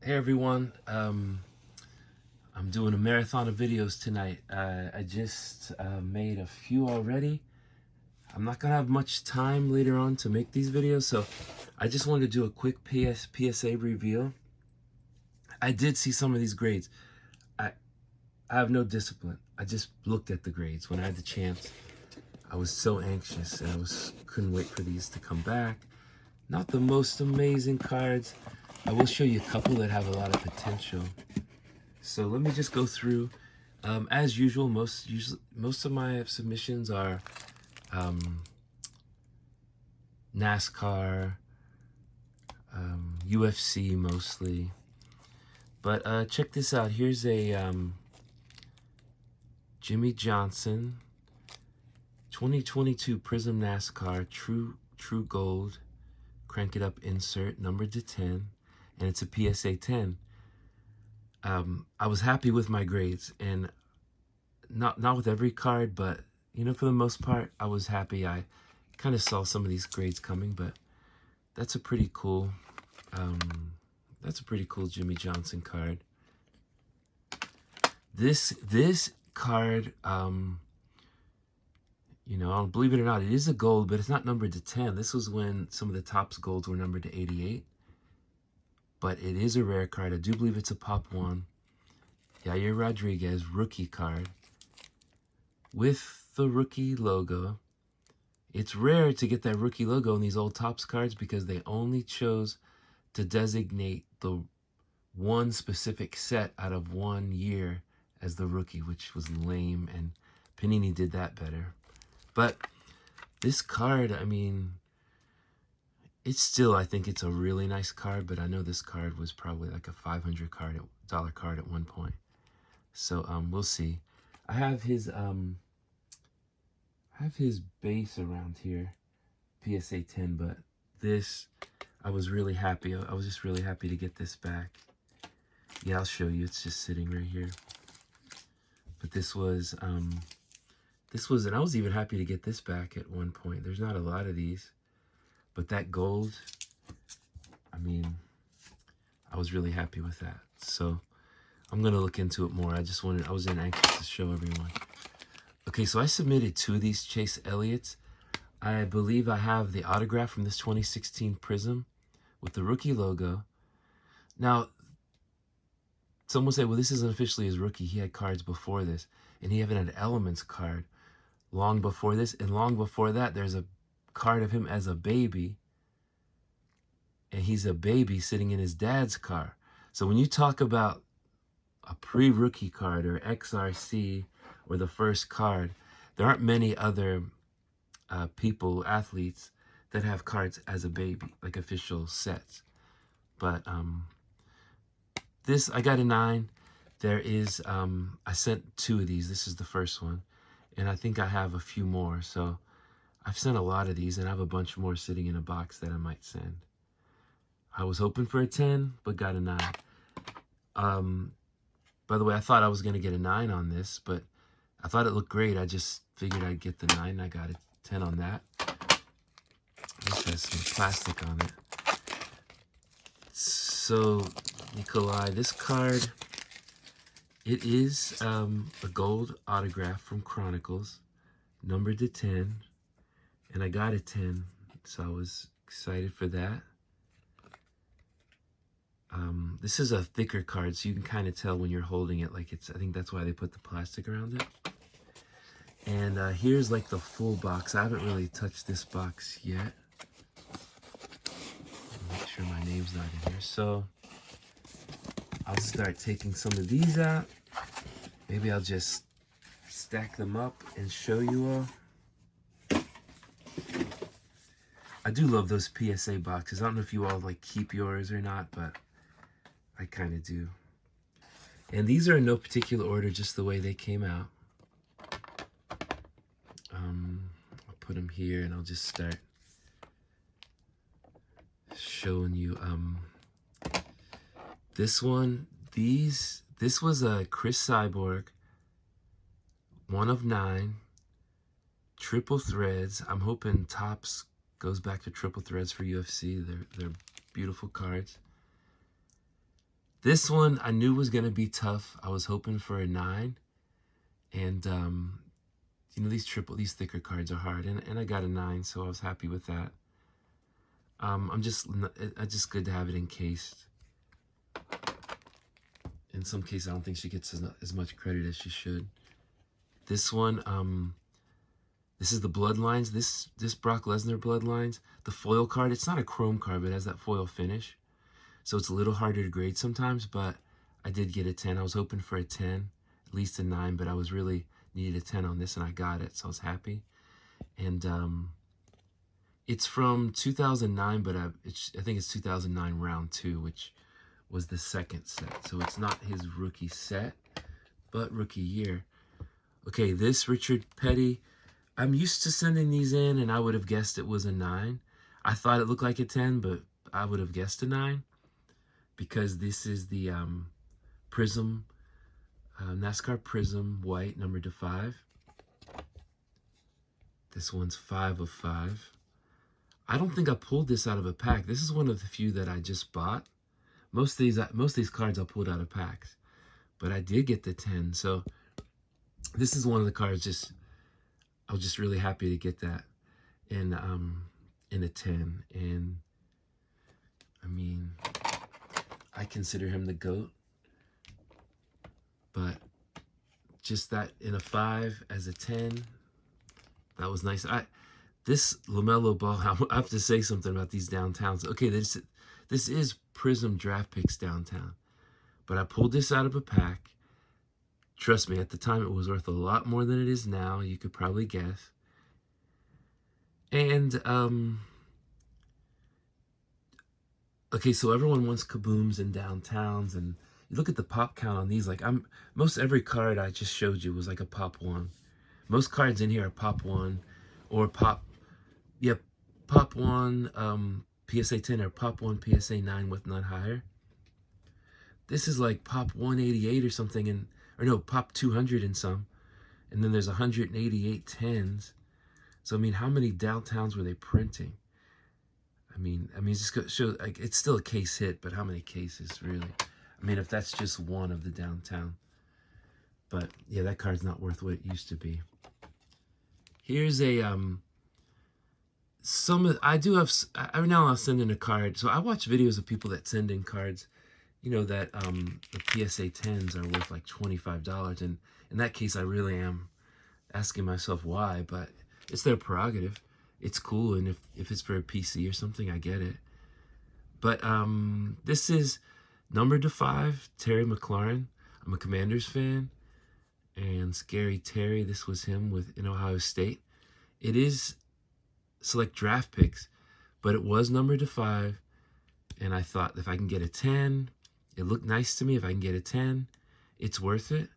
Hey everyone, I'm doing a marathon of videos tonight. I just made a few already. I'm not gonna have much time later on to make these videos, so I just wanted to do a quick PSA reveal. I did see some of these grades. I have no discipline. I just looked at the grades when I had the chance. I was so anxious and couldn't wait for these to come back. Not the most amazing cards. I will show you a couple that have a lot of potential. So let me just go through. As usual, most of my submissions are NASCAR, UFC mostly. But check this out. Here's a Jimmy Johnson 2022 Prism NASCAR True Gold. Crank it up insert, numbered to 10, and it's a PSA 10. I was happy with my grades, and not with every card, but you know, for the most part, I was happy. I kind of saw some of these grades coming, but that's a pretty cool Jimmy Johnson card. This card, you know, believe it or not, it is a gold, but it's not numbered to 10. This was when some of the Topps golds were numbered to 88. But it is a rare card. I do believe it's a Pop 1. Yair Rodriguez, rookie card. With the rookie logo. It's rare to get that rookie logo in these old Topps cards because they only chose to designate the one specific set out of 1 year as the rookie, which was lame, and Panini did that better. But this card, I mean, it's still, I think it's a really nice card, but I know this card was probably like a $500 card at one point. So we'll see. I have his base around here, PSA 10, but this, I was really happy. I was just really happy to get this back. Yeah, I'll show you. It's just sitting right here. But this was, and I was even happy to get this back at one point. There's not a lot of these. But that gold, I mean, I was really happy with that. So I'm going to look into it more. I was anxious to show everyone. Okay, so I submitted 2 of these Chase Elliott's. I believe I have the autograph from this 2016 Prism with the rookie logo. Now, some will say, well, this isn't officially his rookie. He had cards before this. And he even had an Elements card long before this. And long before that, there's a card of him as a baby, and he's a baby sitting in his dad's car. So when you talk about a pre-rookie card or XRC or the first card, there aren't many other athletes that have cards as a baby, like official sets. But this, I got a 9. There is, I sent 2 of these. This is the first one, and I think I have a few more. So I've sent a lot of these, and I have a bunch more sitting in a box that I might send. I was hoping for a 10, but got a 9. By the way, I thought I was going to get a 9 on this, but I thought it looked great. I just figured I'd get the 9. I got a 10 on that. This has some plastic on it. So, Nikolai, this card, it is a gold autograph from Chronicles, numbered to 10. And I got a 10, so I was excited for that. This is a thicker card, so you can kind of tell when you're holding it. Like I think that's why they put the plastic around it. And here's like the full box. I haven't really touched this box yet. Make sure my name's not in here. So I'll start taking some of these out. Maybe I'll just stack them up and show you all. I do love those PSA boxes. I don't know if you all like keep yours or not, but I kind of do. And these are in no particular order, just the way they came out. I'll put them here, and I'll just start showing you. This one, this was a Chris Cyborg, 1 of 9, triple threads. I'm hoping Topps goes back to triple threads for UFC. They're beautiful cards. This one I knew was going to be tough. I was hoping for a 9. And, you know, these thicker cards are hard. And I got a 9, so I was happy with that. It's just good to have it encased. In some cases, I don't think she gets as much credit as she should. This one, this is the Bloodlines. This Brock Lesnar Bloodlines. The foil card, it's not a chrome card, but it has that foil finish. So it's a little harder to grade sometimes, but I did get a 10. I was hoping for a 10, at least a 9, but I was really needed a 10 on this, and I got it, so I was happy. And it's from 2009, but I think it's 2009 round 2, which was the second set. So it's not his rookie set, but rookie year. Okay, this Richard Petty, I'm used to sending these in, and I would have guessed it was a 9. I thought it looked like a 10, but I would have guessed a 9 because this is the Prism, NASCAR Prism white, numbered to 5. This one's 5 of 5. I don't think I pulled this out of a pack. This is one of the few that I just bought. Most of these cards I pulled out of packs, but I did get the 10. So this is one of the cards. I was just really happy to get that in a 10. And I mean, I consider him the GOAT, but just that in a 5 as a 10, that was nice. This LaMelo Ball, I have to say something about these downtowns. Okay, this is Prism Draft Picks downtown, but I pulled this out of a pack. Trust me, at the time it was worth a lot more than it is now. You could probably guess. And okay, so everyone wants kabooms and downtowns, and you look at the pop count on these. Like most every card I just showed you was like a pop 1. Most cards in here are pop 1 or pop 1 PSA 10 or pop 1 PSA 9 with none higher. This is like pop 188 or something, or no, pop 200 in some, and then there's 188 10s. So I mean, how many downtowns were they printing? I mean, it's just show like it's still a case hit, but how many cases really? I mean, if that's just one of the downtown. But yeah, that card's not worth what it used to be. Here's a I do have every now and then I'll send in a card. So I watch videos of people that send in cards, you know, that the PSA 10s are worth like $25, and in that case I really am asking myself why, but it's their prerogative. It's cool, and if it's for a PC or something, I get it. But this is numbered to 5, Terry McLaurin. I'm a Commanders fan, and Scary Terry, this was him in Ohio State. It is select draft picks, but it was numbered to 5, and I thought if I can get a 10, it looked nice to me. If I can get a 10, it's worth it,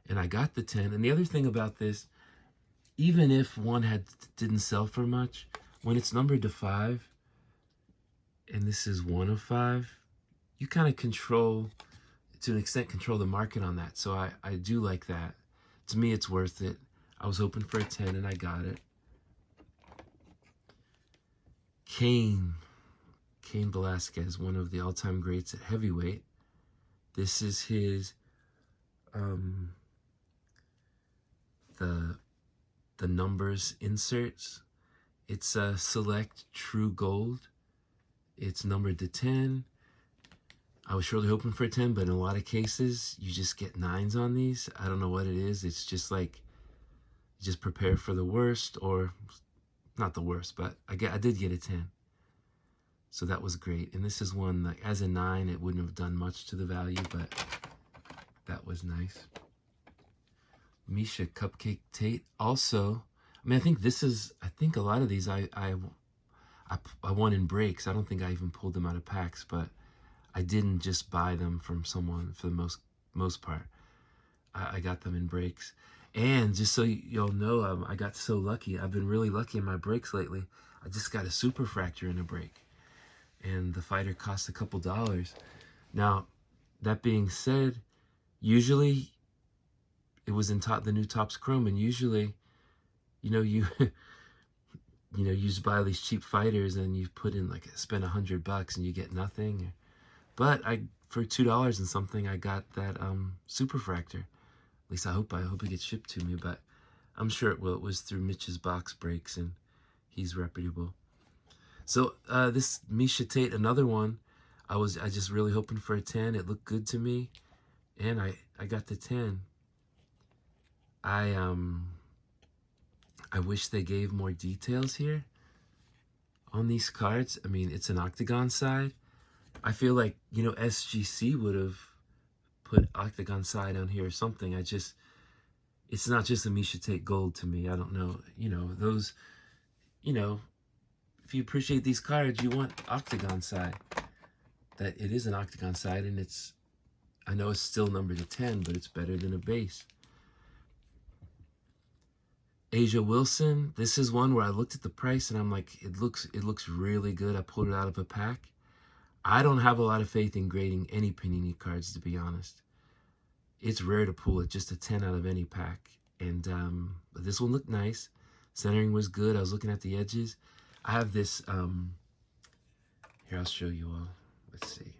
and I got the 10. And the other thing about this, even if one didn't sell for much, when it's numbered to 5, and this is 1 of 5, you kind of control, to an extent, control the market on that. So I do like that. To me, it's worth it. I was hoping for a 10, and I got it. Cain Velasquez, one of the all-time greats at heavyweight. This is his the numbers inserts. It's a select true gold. It's numbered to 10. I was surely hoping for a 10, but in a lot of cases you just get 9s on these. I don't know what it is. It's just like, just prepare for the worst, or not the worst, but I did get a 10. So that was great. And this is one that, as a 9, it wouldn't have done much to the value, but that was nice. Misha Cupcake Tate. Also, I mean, I think a lot of these I won in breaks. I don't think I even pulled them out of packs, but I didn't just buy them from someone for the most part. I got them in breaks. And just so y'all know, I got so lucky. I've been really lucky in my breaks lately. I just got a Superfractor in a break, and the fighter cost a couple dollars. Now, that being said, usually it was in the new Topps Chrome, and usually, you just buy these cheap fighters and you put in spend $100 and you get nothing. But I for $2 and something, I got that Superfractor. At least I hope it gets shipped to me, but I'm sure it will. It was through Mitch's Box Breaks, and he's reputable. So this Misha Tate, another one, I just really hoping for a 10. It looked good to me, and I got the 10. I wish they gave more details here on these cards. I mean, it's an octagon side. I feel like, you know, SGC would have put octagon side on here or something. It's not just a Misha Tate gold to me. I don't know. You know, those, you know, if you appreciate these cards, you want octagon side. That it is an octagon side, and I know it's still numbered to 10, but it's better than a base. Asia Wilson, this is one where I looked at the price and I'm like, it looks really good. I pulled it out of a pack. I don't have a lot of faith in grading any Panini cards, to be honest. It's rare to pull it, just a 10 out of any pack. And but this one looked nice. Centering was good. I was looking at the edges. I have this, here, I'll show you all. Let's see.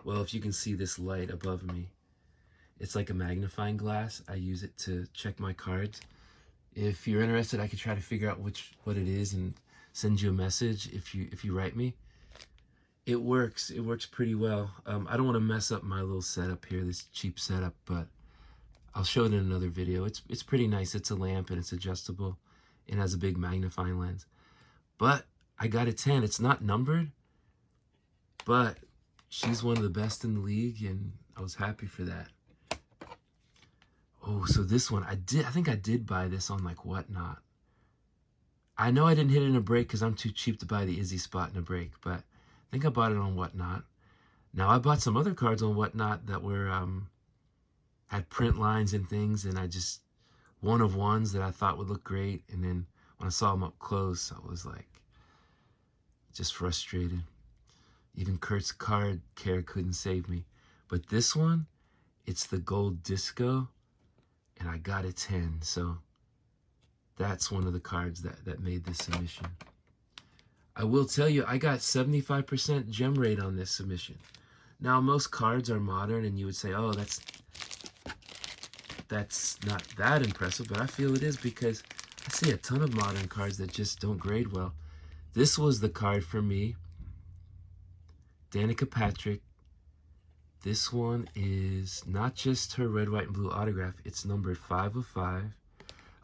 Well, if you can see this light above me, it's like a magnifying glass. I use it to check my cards. If you're interested, I could try to figure out what it is and send you a message if you write me. It works. It works pretty well. I don't want to mess up my little setup here, this cheap setup, but I'll show it in another video. It's pretty nice. It's a lamp and it's adjustable. It has a big magnifying lens. But I got a 10. It's not numbered, but she's one of the best in the league, and I was happy for that. Oh, so this one, I think I did buy this on like Whatnot. I know I didn't hit it in a break because I'm too cheap to buy the Izzy spot in a break, but I think I bought it on Whatnot. Now, I bought some other cards on Whatnot that were, had print lines and things, and one of ones that I thought would look great, and then when I saw them up close, I was like, just frustrated. Even Kurt's card care couldn't save me. But this one, it's the gold disco, and I got a 10. So that's one of the cards that made this submission. I will tell you, I got 75% gem rate on this submission. Now, most cards are modern, and you would say, oh, that's not that impressive, but I feel it is because I see a ton of modern cards that just don't grade well. This was the card for me. Danica Patrick. This one is not just her red, white, and blue autograph. It's numbered 5 of 5.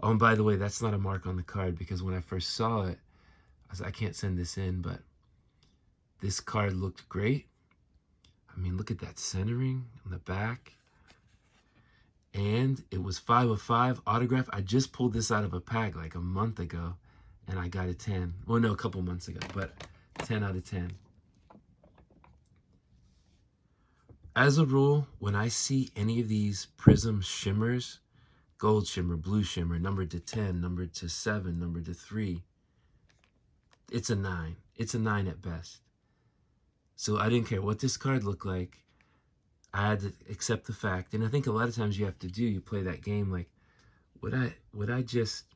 Oh, and by the way, that's not a mark on the card because when I first saw it, I was like, I can't send this in, but this card looked great. I mean, look at that centering on the back. And it was 5 of 5 autograph. I just pulled this out of a pack like a month ago, and I got a 10. Well, no, a couple months ago, but 10 out of 10. As a rule, when I see any of these Prism shimmers, gold shimmer, blue shimmer, numbered to 10, numbered to 7, numbered to 3, it's a 9. It's a 9 at best. So I didn't care what this card looked like. I had to accept the fact, and I think a lot of times you play that game like, would I just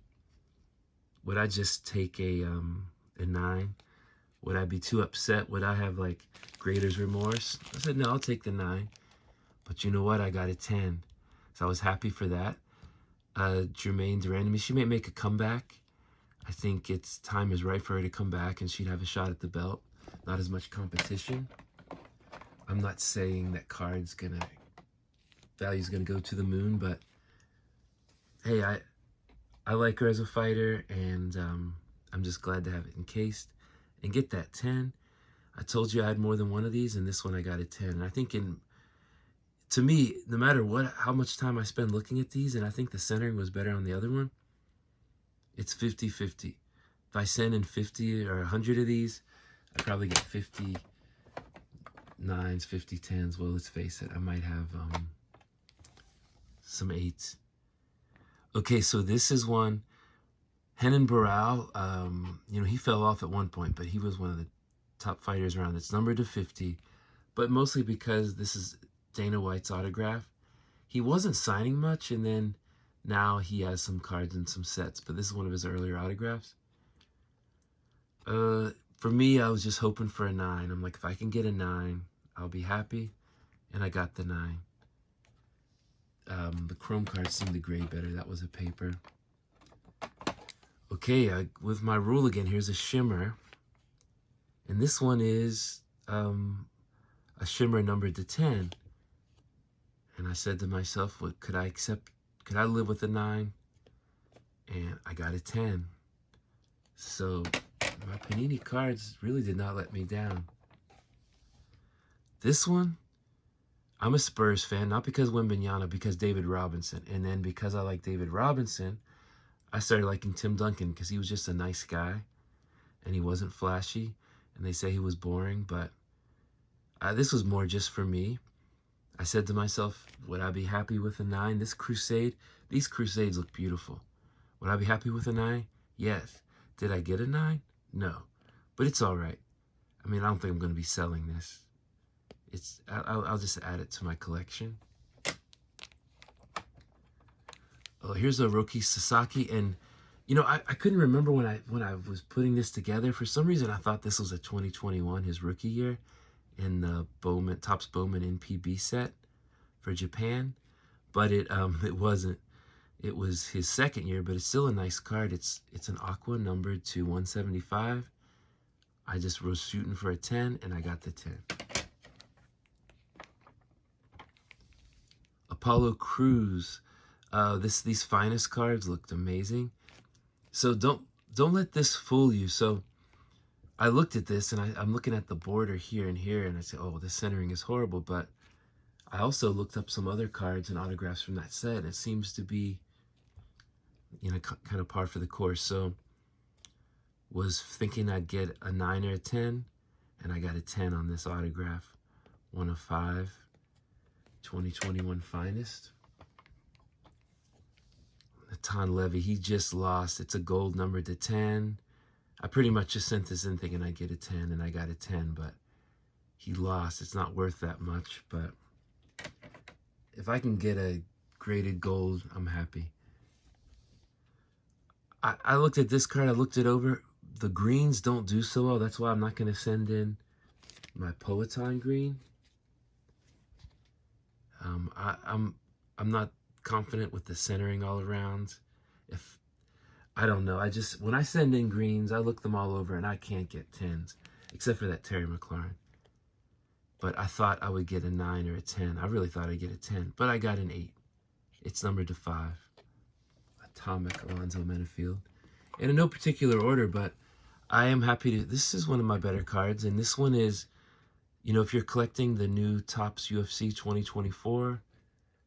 take a 9? Would I be too upset? Would I have like grader's remorse? I said, no, I'll take the 9. But you know what? I got a 10. So I was happy for that. Jermaine Durand, she may make a comeback. I think time is right for her to come back and she'd have a shot at the belt. Not as much competition. I'm not saying that value's gonna go to the moon, but hey, I like her as a fighter, and I'm just glad to have it encased and get that 10. I told you I had more than one of these, and this one I got a 10. And I think to me, no matter how much time I spend looking at these, and I think the centering was better on the other one, it's 50-50. If I send in 50 or 100 of these, I probably get 50 9s, 50 10s. Well, let's face it, I might have some 8s. Okay, so this is one. Henan Barral, he fell off at one point, but he was one of the top fighters around. It's numbered to 50, but mostly because this is Dana White's autograph. He wasn't signing much, and then now he has some cards and some sets, but this is one of his earlier autographs. For me, I was just hoping for a 9. I'm like, if I can get a 9, I'll be happy. And I got the 9. The chrome cards seem to grade better. That was a paper. Okay, with my rule again, here's a shimmer. And this one is a shimmer numbered to 10. And I said to myself, what could I accept? Could I live with a 9? And I got a 10. So my Panini cards really did not let me down. This one, I'm a Spurs fan, not because Wembanyama, because David Robinson. And then because I like David Robinson, I started liking Tim Duncan because he was just a nice guy and he wasn't flashy. And they say he was boring, but this was more just for me. I said to myself, would I be happy with a 9? This Crusade, these Crusades look beautiful. Would I be happy with a 9? Yes. Did I get a 9? No. But it's all right. I mean, I don't think I'm going to be selling this. I'll just add it to my collection. Oh, here's a Roki Sasaki, and you know, I couldn't remember when I was putting this together. For some reason, I thought this was a 2021, his rookie year, in the Bowman Topps Bowman NPB set for Japan, but it wasn't. It was his second year, but it's still a nice card. It's an aqua numbered to 175. I just was shooting for a 10, and I got the 10. Apollo Crews. These finest cards looked amazing. So don't let this fool you. So I looked at this, and I'm looking at the border here and here, and I said, oh, the centering is horrible. But I also looked up some other cards and autographs from that set, and it seems to be, you know, kind of par for the course. So was thinking I'd get a 9 or a 10, and I got a 10 on this autograph. 1 of 5, 2021 finest. Natan Levy, he just lost. It's a gold numbered to 10. I pretty much just sent this in thinking I'd get a 10, and I got a 10, but he lost. It's not worth that much, but if I can get a graded gold, I'm happy. I looked at this card. I looked it over. The greens don't do so well. That's why I'm not going to send in my Poeton green. I'm not confident with the centering all around. I don't know. When I send in greens, I look them all over and I can't get 10s, except for that Terry McLaurin. But I thought I would get a 9 or a 10. I really thought I'd get a 10, but I got an 8. It's numbered to 5. Atomic Alonzo Menafield. And in no particular order, but I am happy to. This is one of my better cards, and this one is, you know, if you're collecting the new Topps UFC 2024,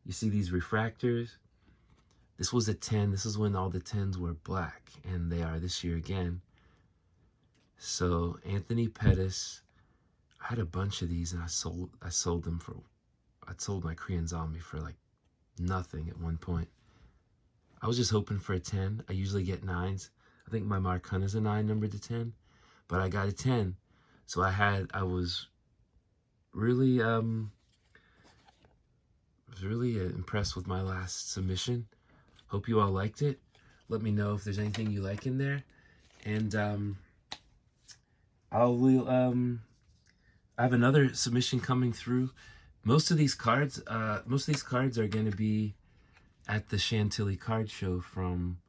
you see these refractors. This was a 10. This is when all the 10s were black, and they are this year again. So Anthony Pettis, I had a bunch of these, and I sold them for. I sold my Korean Zombie for like nothing at one point. I was just hoping for a 10. I usually get 9s. I think my Mark Hunt is a 9 numbered to 10, but I got a 10. So I was really impressed with my last submission. Hope you all liked it. Let me know if there's anything you like in there, and I have another submission coming through. Most of these cards are going to be at the Chantilly Card Show from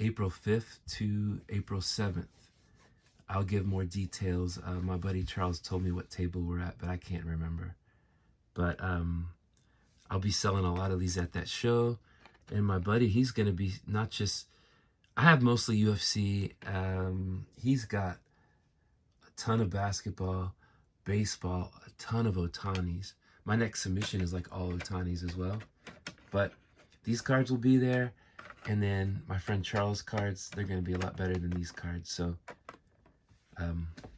April 5th to April 7th. I'll give more details. My buddy Charles told me what table we're at, but I can't remember. But I'll be selling a lot of these at that show. And my buddy, he's going to be not just... I have mostly UFC. He's got a ton of basketball, baseball, a ton of Otanis. My next submission is like all Otanis as well. But these cards will be there. And then my friend Charles' cards, they're going to be a lot better than these cards. So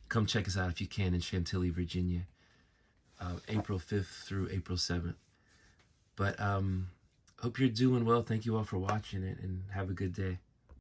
come check us out if you can in Chantilly, Virginia. April 5th through April 7th. But hope you're doing well. Thank you all for watching it, and have a good day.